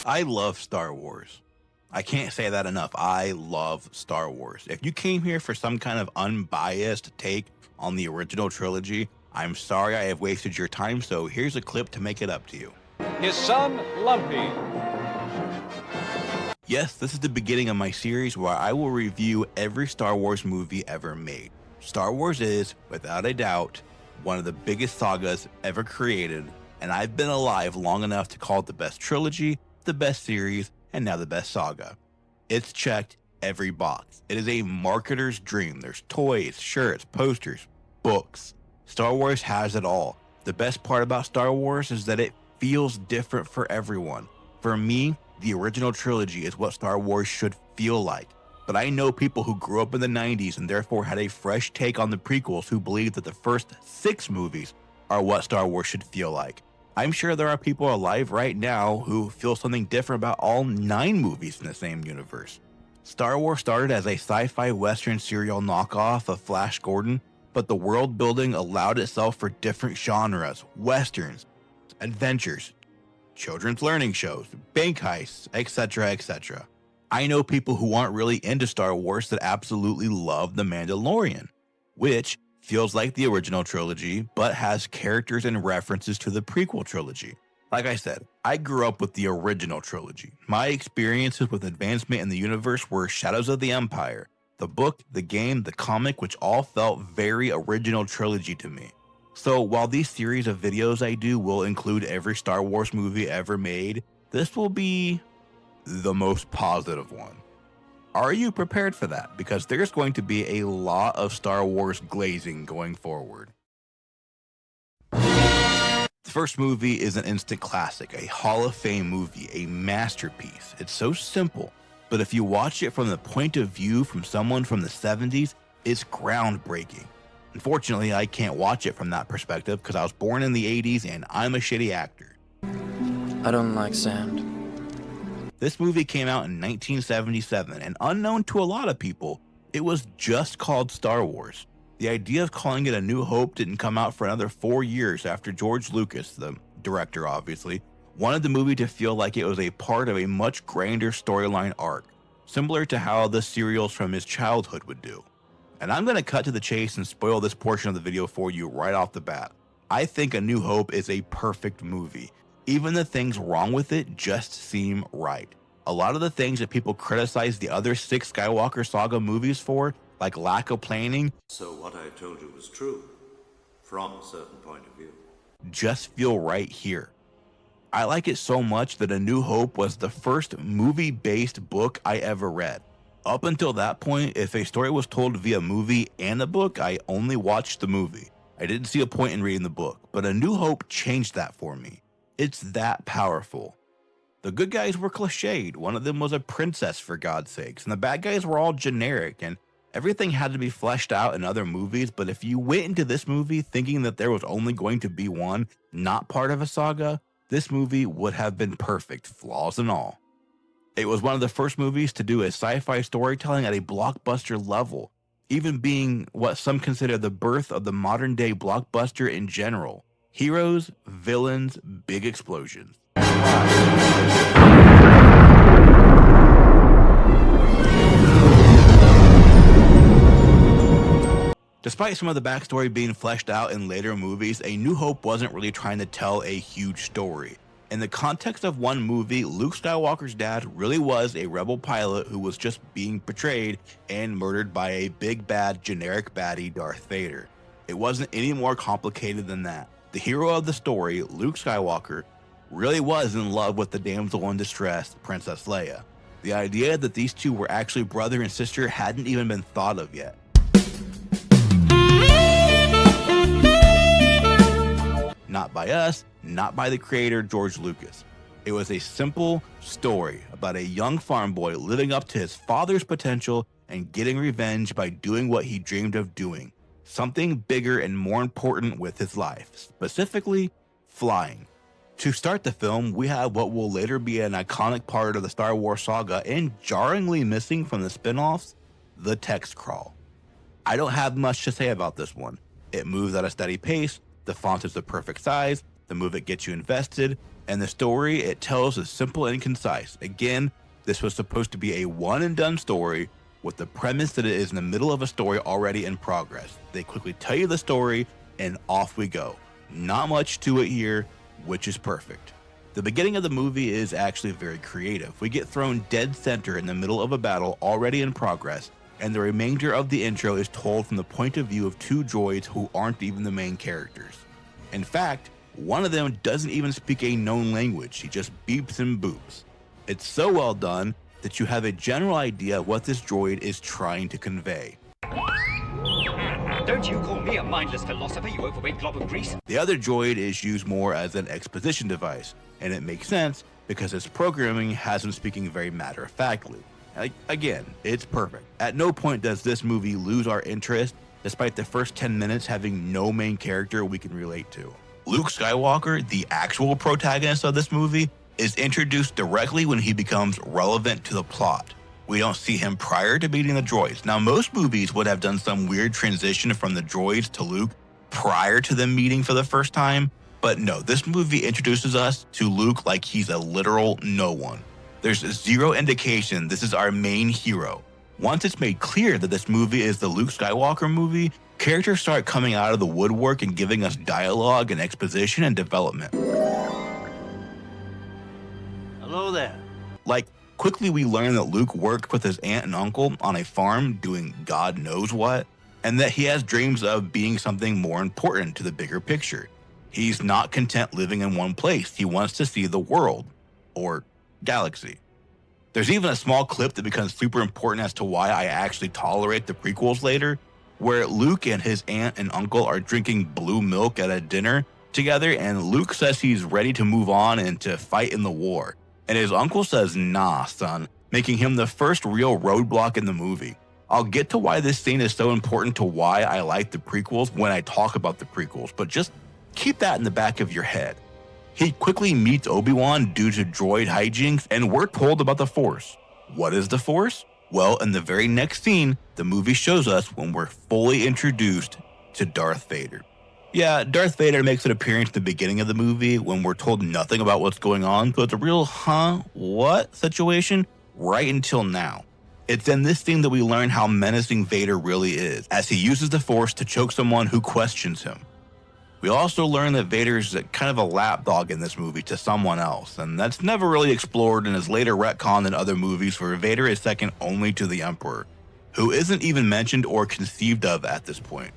I love Star Wars. I can't say that enough. I love Star Wars. If you came here for some kind of unbiased take on the original trilogy, I'm sorry I have wasted your time, so here's a clip to make it up to you. His son, Lumpy. Yes, this is the beginning of my series where I will review every Star Wars movie ever made. Star Wars is, without a doubt, one of the biggest sagas ever created, and I've been alive long enough to call it the best trilogy, the best series, and now the best saga. It's checked every box. It is a marketer's dream. There's toys, shirts, posters, books. Star Wars has it all. The best part about Star Wars is that it feels different for everyone. For me, the original trilogy is what Star Wars should feel like. But I know people who grew up in the 90s and therefore had a fresh take on the prequels who believe that the first 6 movies are what Star Wars should feel like. I'm sure there are people alive right now who feel something different about all 9 movies in the same universe. Star Wars started as a sci-fi western serial knockoff of Flash Gordon, but the world building allowed itself for different genres, westerns, adventures, children's learning shows, bank heists, etc., etc. I know people who aren't really into Star Wars that absolutely love The Mandalorian, which feels like the original trilogy, but has characters and references to the prequel trilogy. Like I said, I grew up with the original trilogy. My experiences with advancement in the universe were Shadows of the Empire, the book, the game, the comic, which all felt very original trilogy to me. So while these series of videos I do will include every Star Wars movie ever made, this will be the most positive one. Are you prepared for that? Because there's going to be a lot of Star Wars glazing going forward. The first movie is an instant classic, a Hall of Fame movie, a masterpiece. It's so simple, but if you watch it from the point of view from someone from the 70s, it's groundbreaking. Unfortunately, I can't watch it from that perspective because I was born in the 80s and I'm a shitty actor. I don't like sand. This movie came out in 1977, and unknown to a lot of people, it was just called Star Wars. The idea of calling it A New Hope didn't come out for another 4 years after George Lucas, the director obviously, wanted the movie to feel like it was a part of a much grander storyline arc, similar to how the serials from his childhood would do. And I'm going to cut to the chase and spoil this portion of the video for you right off the bat. I think A New Hope is a perfect movie. Even the things wrong with it just seem right. A lot of the things that people criticize the other 6 Skywalker saga movies for, like lack of planning, so what I told you was true, from a certain point of view, just feel right here. I like it so much that A New Hope was the first movie-based book I ever read. Up until that point, if a story was told via movie and a book, I only watched the movie. I didn't see a point in reading the book, but A New Hope changed that for me. It's that powerful. The good guys were cliched. One of them was a princess, for God's sakes, and the bad guys were all generic, and everything had to be fleshed out in other movies. But if you went into this movie thinking that there was only going to be one, not part of a saga, this movie would have been perfect, flaws and all. It was one of the first movies to do a sci-fi storytelling at a blockbuster level, even being what some consider the birth of the modern day blockbuster in general. Heroes, villains, big explosions. Despite some of the backstory being fleshed out in later movies, A New Hope wasn't really trying to tell a huge story. In the context of one movie, Luke Skywalker's dad really was a rebel pilot who was just being betrayed and murdered by a big bad generic baddie Darth Vader. It wasn't any more complicated than that. The hero of the story, Luke Skywalker, really was in love with the damsel in distress, Princess Leia. The idea that these two were actually brother and sister hadn't even been thought of yet. Not by us, not by the creator George Lucas. It was a simple story about a young farm boy living up to his father's potential and getting revenge by doing what he dreamed of doing. Something bigger and more important with his life, specifically flying. To start the film, we have what will later be an iconic part of the Star Wars saga and jarringly missing from the spin-offs, the text crawl. I don't have much to say about this one. It moves at a steady pace, the font is the perfect size, the movie gets you invested, And the story it tells is simple and concise. Again, this was supposed to be a one and done story with the premise that it is in the middle of a story already in progress. They quickly tell you the story and off we go. Not much to it here, which is perfect. The beginning of the movie is actually very creative. We get thrown dead center in the middle of a battle already in progress, and the remainder of the intro is told from the point of view of two droids who aren't even the main characters. In fact, one of them doesn't even speak a known language, he just beeps and boops. It's so well done that you have a general idea what this droid is trying to convey. Don't you call me a mindless philosopher, you overweight glob of grease? The other droid is used more as an exposition device, and it makes sense because its programming has him speaking very matter-of-factly. Again, it's perfect. At no point does this movie lose our interest, despite the first 10 minutes having no main character we can relate to. Luke Skywalker, the actual protagonist of this movie, is introduced directly when he becomes relevant to the plot. We don't see him prior to meeting the droids. Now, most movies would have done some weird transition from the droids to Luke prior to them meeting for the first time, but no, this movie introduces us to Luke like he's a literal no one. There's zero indication this is our main hero. Once it's made clear that this movie is the Luke Skywalker movie, characters start coming out of the woodwork and giving us dialogue and exposition and development. Hello there. Like, quickly we learn that Luke worked with his aunt and uncle on a farm doing God knows what, and that he has dreams of being something more important to the bigger picture. He's not content living in one place. He wants to see the world, or galaxy. There's even a small clip that becomes super important as to why I actually tolerate the prequels later, where Luke and his aunt and uncle are drinking blue milk at a dinner together, and Luke says he's ready to move on and to fight in the war. And his uncle says, nah, son, making him the first real roadblock in the movie. I'll get to why this scene is so important to why I like the prequels when I talk about the prequels, but just keep that in the back of your head. He quickly meets Obi-Wan due to droid hijinks, and we're told about the Force. What is the Force? Well, in the very next scene, the movie shows us when we're fully introduced to Darth Vader. Yeah, Darth Vader makes an appearance at the beginning of the movie when we're told nothing about what's going on, so it's a real what situation right until now. It's in this scene that we learn how menacing Vader really is, as he uses the Force to choke someone who questions him. We also learn that Vader is kind of a lapdog in this movie to someone else, and that's never really explored and is later retconned in other movies where Vader is second only to the Emperor, who isn't even mentioned or conceived of at this point.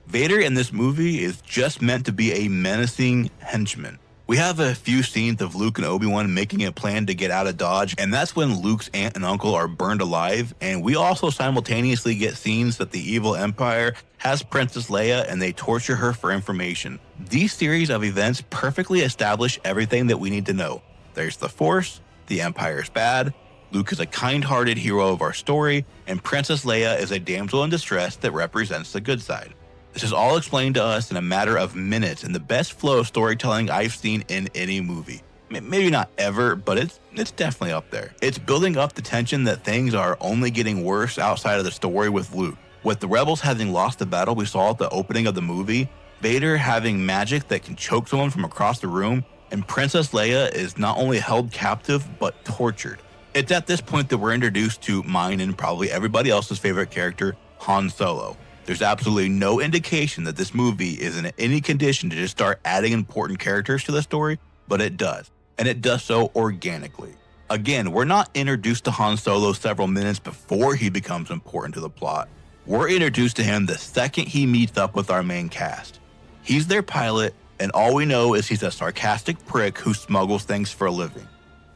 Vader in this movie is just meant to be a menacing henchman. We have a few scenes of Luke and Obi-Wan making a plan to get out of Dodge, and that's when Luke's aunt and uncle are burned alive, and we also simultaneously get scenes that the evil Empire has Princess Leia and they torture her for information. These series of events perfectly establish everything that we need to know. There's the Force, the Empire's bad, Luke is a kind-hearted hero of our story, and Princess Leia is a damsel in distress that represents the good side. This is all explained to us in a matter of minutes in the best flow of storytelling I've seen in any movie. Maybe not ever, but it's definitely up there. It's building up the tension that things are only getting worse outside of the story with Luke. With the rebels having lost the battle we saw at the opening of the movie, Vader having magic that can choke someone from across the room, and Princess Leia is not only held captive, but tortured. It's at this point that we're introduced to mine and probably everybody else's favorite character, Han Solo. There's absolutely no indication that this movie is in any condition to just start adding important characters to the story, but it does, and it does so organically. Again, we're not introduced to Han Solo several minutes before he becomes important to the plot. We're introduced to him the second he meets up with our main cast. He's their pilot, and all we know is he's a sarcastic prick who smuggles things for a living.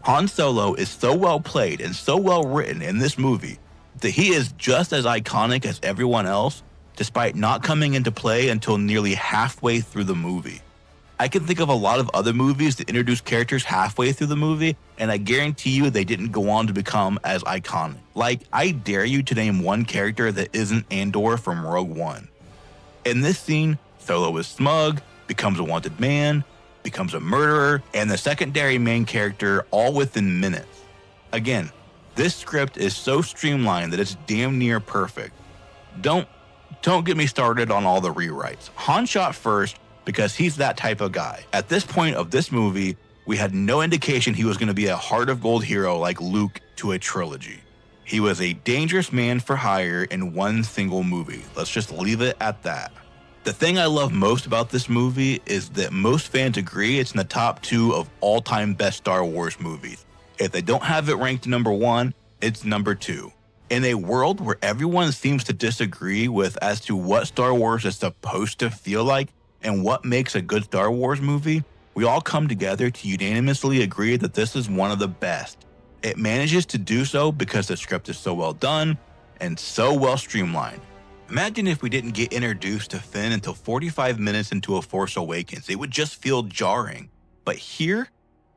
Han Solo is so well played and so well written in this movie that he is just as iconic as everyone else, despite not coming into play until nearly halfway through the movie. I can think of a lot of other movies that introduce characters halfway through the movie, and I guarantee you they didn't go on to become as iconic. Like, I dare you to name one character that isn't Andor from Rogue One. In this scene, Solo is smug, becomes a wanted man, becomes a murderer, and the secondary main character all within minutes. Again, this script is so streamlined that it's damn near perfect. Don't get me started on all the rewrites. Han shot first because he's that type of guy. At this point of this movie, We had no indication he was going to be a heart of gold hero like Luke to a trilogy. He was a dangerous man for hire in one single movie. Let's just leave it at that. The thing I love most about this movie is that most fans agree it's in the top 2 of all-time best Star Wars movies. If they don't have it ranked number 1, it's number 2. In a world where everyone seems to disagree with as to what Star Wars is supposed to feel like and what makes a good Star Wars movie, we all come together to unanimously agree that this is one of the best. It manages to do so because the script is so well done and so well streamlined. Imagine if we didn't get introduced to Finn until 45 minutes into A Force Awakens. It would just feel jarring. But here,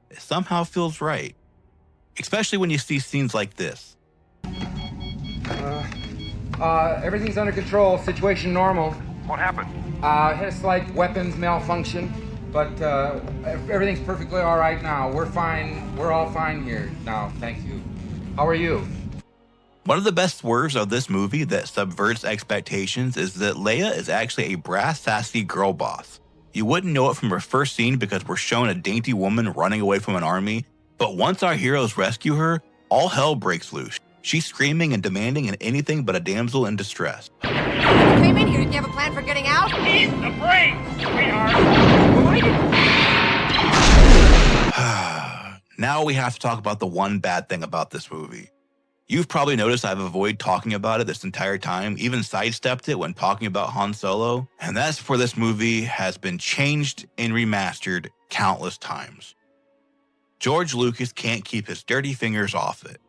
it somehow feels right. Especially when you see scenes like this. Everything's under control. Situation normal. What happened? Had a slight weapons malfunction, but everything's perfectly all right now. We're fine. We're all fine here now. Thank you. How are you? One of the best swerves of this movie that subverts expectations is that Leia is actually a brass, sassy girl boss. You wouldn't know it from her first scene because we're shown a dainty woman running away from an army, but once our heroes rescue her, all hell breaks loose. She's screaming and demanding in anything but a damsel in distress. Screaming? You didn't have a plan for getting out? He's the brains, sweetheart. Now we have to talk about the one bad thing about this movie. You've probably noticed I've avoided talking about it this entire time, even sidestepped it when talking about Han Solo, and that's for this movie has been changed and remastered countless times. George Lucas can't keep his dirty fingers off it.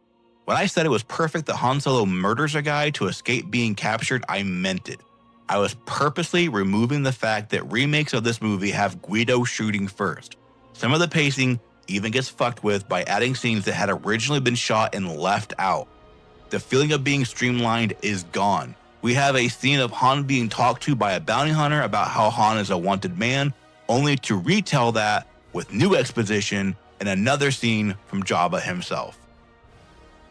When I said it was perfect that Han Solo murders a guy to escape being captured, I meant it. I was purposely removing the fact that remakes of this movie have Guido shooting first. Some of the pacing even gets fucked with by adding scenes that had originally been shot and left out. The feeling of being streamlined is gone. We have a scene of Han being talked to by a bounty hunter about how Han is a wanted man, only to retell that with new exposition and another scene from Jabba himself.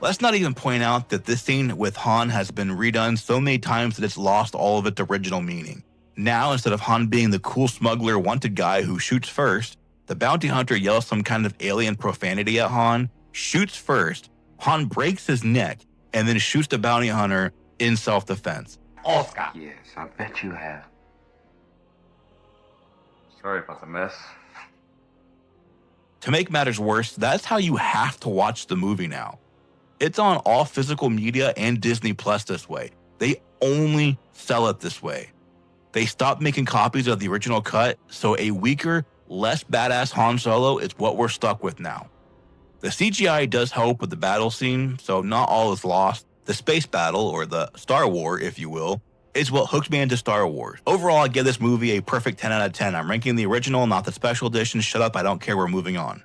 Let's not even point out that this scene with Han has been redone so many times that it's lost all of its original meaning. Now, instead of Han being the cool smuggler wanted guy who shoots first, the bounty hunter yells some kind of alien profanity at Han, shoots first, Han breaks his neck, and then shoots the bounty hunter in self-defense. Oscar. Yes, I bet you have. Sorry about the mess. To make matters worse, that's how you have to watch the movie now. It's on all physical media and Disney Plus this way. They only sell it this way. They stopped making copies of the original cut, so a weaker, less badass Han Solo is what we're stuck with now. The CGI does help with the battle scene, so not all is lost. The space battle, or the Star War, if you will, is what hooked me into Star Wars. Overall, I give this movie a perfect 10 out of 10. I'm ranking the original, not the special edition. Shut up, I don't care, we're moving on.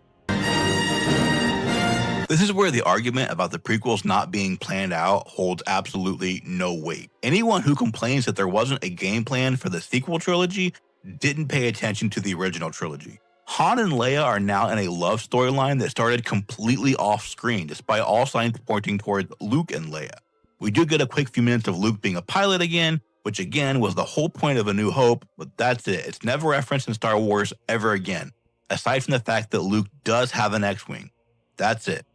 This is where the argument about the prequels not being planned out holds absolutely no weight. Anyone who complains that there wasn't a game plan for the sequel trilogy didn't pay attention to the original trilogy. Han and Leia are now in a love storyline that started completely off screen, despite all signs pointing towards Luke and Leia. We do get a quick few minutes of Luke being a pilot again, which again was the whole point of A New Hope, but that's it. It's never referenced in Star Wars ever again, aside from the fact that Luke does have an X-Wing. That's it.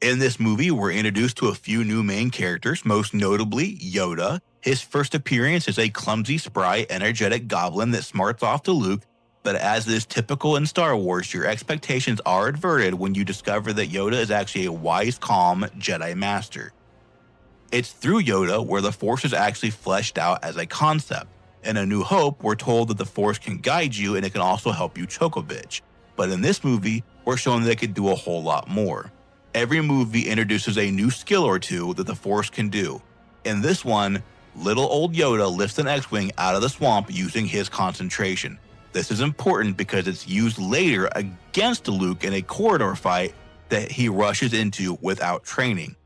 In this movie, we're introduced to a few new main characters, most notably Yoda. His first appearance is a clumsy, spry, energetic goblin that smarts off to Luke, but as is typical in Star Wars, your expectations are averted when you discover that Yoda is actually a wise, calm Jedi Master. It's through Yoda where the Force is actually fleshed out as a concept. In A New Hope, we're told that the Force can guide you and it can also help you choke a bitch. But in this movie, we're shown that it could do a whole lot more. Every movie introduces a new skill or two that the Force can do. In this one, little old Yoda lifts an X-Wing out of the swamp using his concentration. This is important because it's used later against Luke in a corridor fight that he rushes into without training.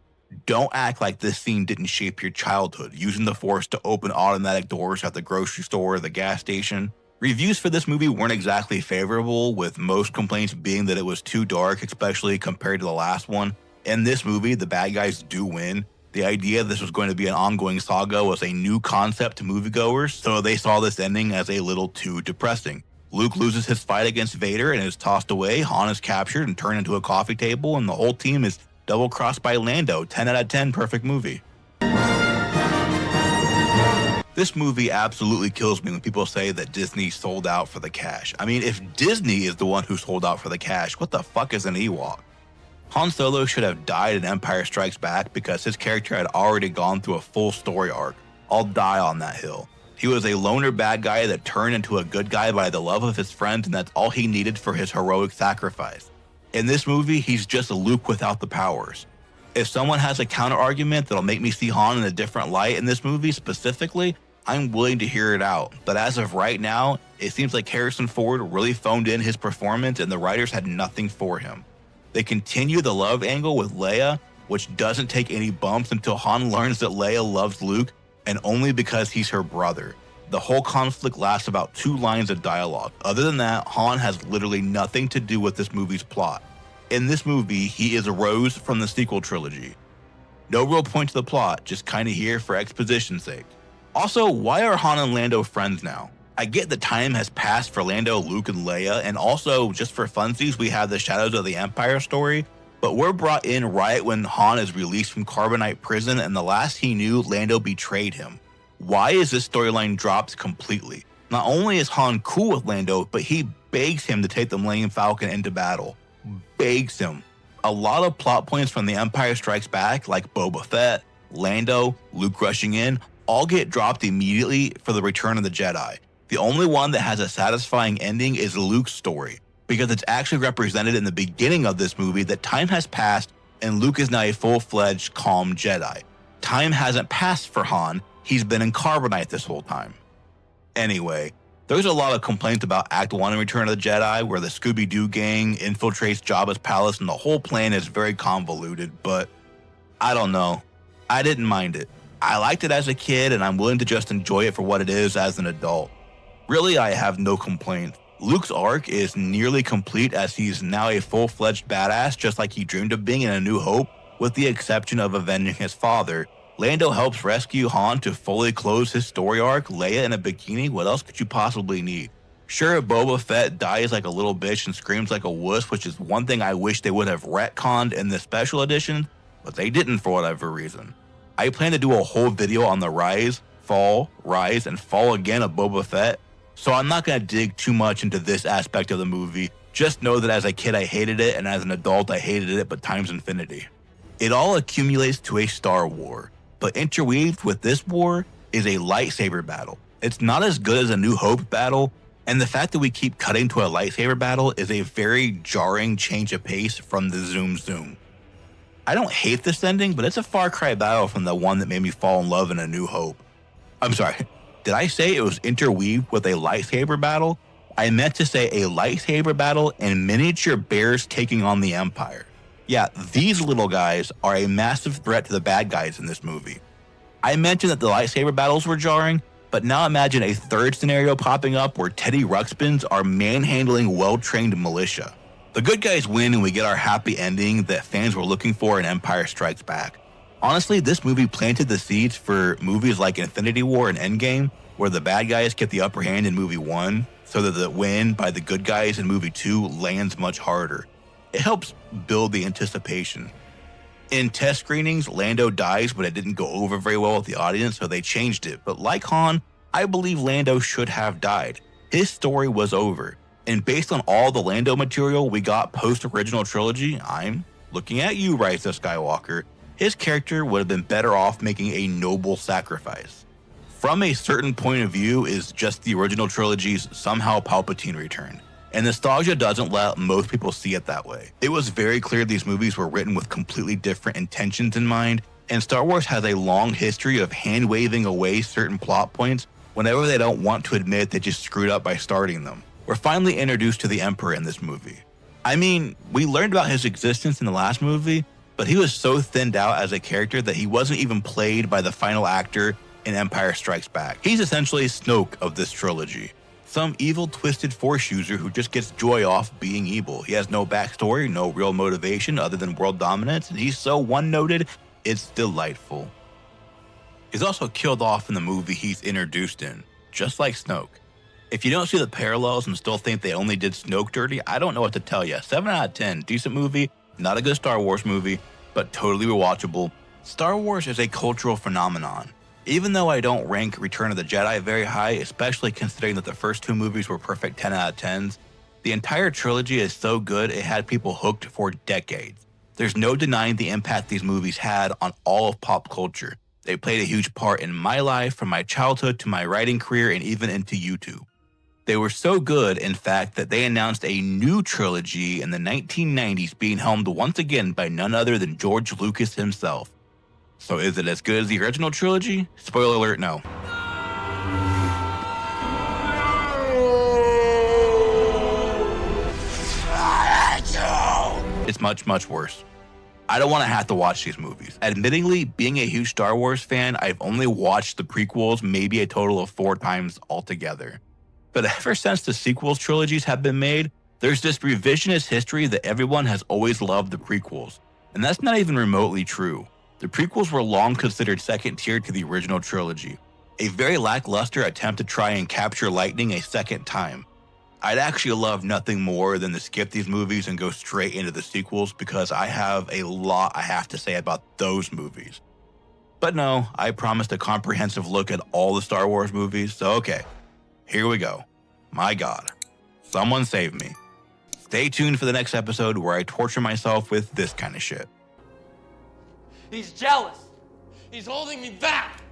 Don't act like this scene didn't shape your childhood, using the Force to open automatic doors at the grocery store or the gas station. Reviews for this movie weren't exactly favorable, with most complaints being that it was too dark, especially compared to the last one. In this movie, the bad guys do win. The idea this was going to be an ongoing saga was a new concept to moviegoers, so they saw this ending as a little too depressing. Luke loses his fight against Vader and is tossed away. Han is captured and turned into a coffee table, and the whole team is double-crossed by Lando. 10 out of 10, perfect movie. This movie absolutely kills me when people say that Disney sold out for the cash. I mean, if Disney is the one who sold out for the cash, what the fuck is an Ewok? Han Solo should have died in Empire Strikes Back because his character had already gone through a full story arc. I'll die on that hill. He was a loner bad guy that turned into a good guy by the love of his friends, and that's all he needed for his heroic sacrifice. In this movie, he's just a Luke without the powers. If someone has a counter argument that'll make me see Han in a different light in this movie specifically, I'm willing to hear it out. But as of right now, it seems like Harrison Ford really phoned in his performance and the writers had nothing for him. They continue the love angle with Leia, which doesn't take any bumps until Han learns that Leia loves Luke, and only because he's her brother. The whole conflict lasts about 2 lines of dialogue. Other than that, Han has literally nothing to do with this movie's plot. In this movie, he is a Rose from the sequel trilogy. No real point to the plot, just kinda here for exposition's sake. Also, why are Han and Lando friends now? I get the time has passed for Lando, Luke, and Leia, and also, just for funsies, we have the Shadows of the Empire story, but we're brought in right when Han is released from Carbonite prison, and the last he knew, Lando betrayed him. Why is this storyline dropped completely? Not only is Han cool with Lando, but he begs him to take the Millennium Falcon into battle. Begs him. A lot of plot points from The Empire Strikes Back, like Boba Fett, Lando, Luke rushing in, all get dropped immediately for the Return of the Jedi. The only one that has a satisfying ending is Luke's story, because it's actually represented in the beginning of this movie that time has passed and Luke is now a full-fledged, calm Jedi. Time hasn't passed for Han, he's been in Carbonite this whole time. Anyway, there's a lot of complaints about Act 1 in Return of the Jedi, where the Scooby-Doo gang infiltrates Jabba's palace and the whole plan is very convoluted, but I don't know. I didn't mind it. I liked it as a kid and I'm willing to just enjoy it for what it is as an adult. Really, I have no complaints. Luke's arc is nearly complete as he's now a full-fledged badass just like he dreamed of being in A New Hope, with the exception of avenging his father. Lando helps rescue Han to fully close his story arc. Leia in a bikini, what else could you possibly need? Sure, Boba Fett dies like a little bitch and screams like a wuss, which is one thing I wish they would have retconned in the special edition, but they didn't for whatever reason. I plan to do a whole video on the rise, and fall again of Boba Fett, so I'm not going to dig too much into this aspect of the movie. Just know that as a kid I hated it, and as an adult I hated it, but times infinity. It all accumulates to a Star War, but interweaved with this war is a lightsaber battle. It's not as good as a New Hope battle, and the fact that we keep cutting to a lightsaber battle is a very jarring change of pace from the zoom. I don't hate this ending, but it's a far cry battle from the one that made me fall in love in A New Hope. I'm sorry, did I say it was interweaved with a lightsaber battle? I meant to say a lightsaber battle and miniature bears taking on the Empire. Yeah, these little guys are a massive threat to the bad guys in this movie. I mentioned that the lightsaber battles were jarring, but now imagine a third scenario popping up where Teddy Ruxpins are manhandling well-trained militia. The good guys win and we get our happy ending that fans were looking for in Empire Strikes Back. Honestly, this movie planted the seeds for movies like Infinity War and Endgame, where the bad guys get the upper hand in movie 1, so that the win by the good guys in movie 2 lands much harder. It helps build the anticipation. In test screenings, Lando dies, but it didn't go over very well with the audience, so they changed it. But like Han, I believe Lando should have died. His story was over. And based on all the Lando material we got post-original trilogy, I'm looking at you, Rise of Skywalker, his character would have been better off making a noble sacrifice. From a certain point of view is just the original trilogy's somehow Palpatine return. And nostalgia doesn't let most people see it that way. It was very clear these movies were written with completely different intentions in mind, and Star Wars has a long history of hand-waving away certain plot points whenever they don't want to admit they just screwed up by starting them. We're finally introduced to the Emperor in this movie. I mean, we learned about his existence in the last movie, but he was so thinned out as a character that he wasn't even played by the final actor in Empire Strikes Back. He's essentially Snoke of this trilogy. Some evil, twisted Force user who just gets joy off being evil. He has no backstory, no real motivation other than world dominance, and he's so one-noted, it's delightful. He's also killed off in the movie he's introduced in, just like Snoke. If you don't see the parallels and still think they only did Snoke dirty, I don't know what to tell you. 7 out of 10, decent movie, not a good Star Wars movie, but totally rewatchable. Star Wars is a cultural phenomenon. Even though I don't rank Return of the Jedi very high, especially considering that the first 2 movies were perfect 10 out of 10s, the entire trilogy is so good it had people hooked for decades. There's no denying the impact these movies had on all of pop culture. They played a huge part in my life, from my childhood to my writing career and even into YouTube. They were so good, in fact, that they announced a new trilogy in the 1990s being helmed once again by none other than George Lucas himself. So is it as good as the original trilogy? Spoiler alert, no. It's much, much worse. I don't want to have to watch these movies. Admittingly, being a huge Star Wars fan, I've only watched the prequels maybe a total of 4 times altogether. But ever since the sequels trilogies have been made, there's this revisionist history that everyone has always loved the prequels. And that's not even remotely true. The prequels were long considered second tier to the original trilogy, a very lackluster attempt to try and capture lightning a second time. I'd actually love nothing more than to skip these movies and go straight into the sequels, because I have a lot I have to say about those movies. But no, I promised a comprehensive look at all the Star Wars movies, so okay, here we go. My God, someone save me. Stay tuned for the next episode where I torture myself with this kind of shit. He's jealous. He's holding me back.